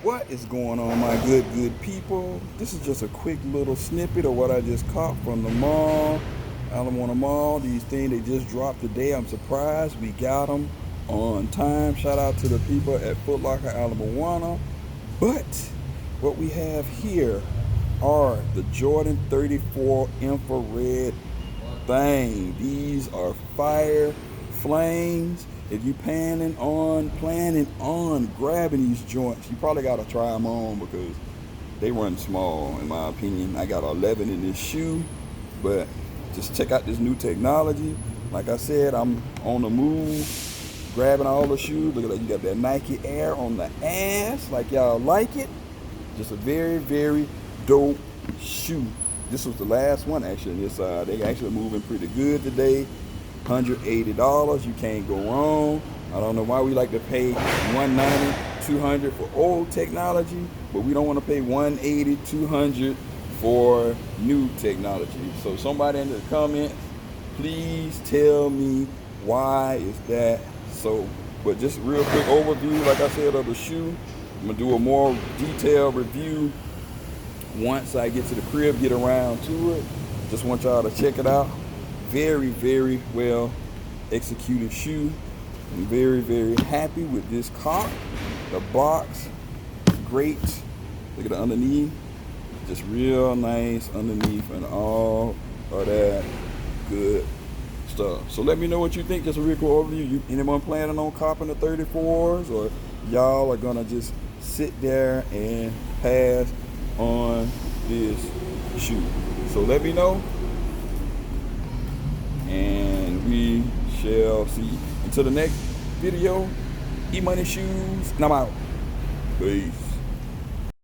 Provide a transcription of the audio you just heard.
What is going on, my good people? This is just a quick little snippet of what I just caught from the mall, Alabama Mall. These things they just dropped today. I'm surprised we got them on time. Shout out to the people at Foot Locker, Alabama. But what we have here are the Jordan 34 infrared thing. These are fire flames. If you planning on grabbing these joints, you probably gotta try them on because they run small, in my opinion. I got 11 in this shoe, but just check out this new technology. Like I said, I'm on the move, grabbing all the shoes. Look at that, you got that Nike Air on the ass, like y'all like it. Just a very dope shoe. This was the last one actually. This they actually moving pretty good today. $180, you can't go wrong. I don't know why we like to pay $190, $200 for old technology, but we don't want to pay $180, $200 for new technology. So somebody in the comments, please tell me why is that so. But just real quick overview, like I said, of the shoe. I'm gonna do a more detailed review once I get to the crib, get around to it. Just want y'all to check it out. Very well executed shoe. I'm very happy with this cart. The box, great. Look at the underneath, just real nice underneath and all of that good stuff. So let me know what you think. Just a real cool overview. Anyone planning on copping the 34s, or y'all are gonna just sit there and pass on this shoe? So let me know, and we shall see. Until the next video, Emoneyshoes, and I'm out. Peace.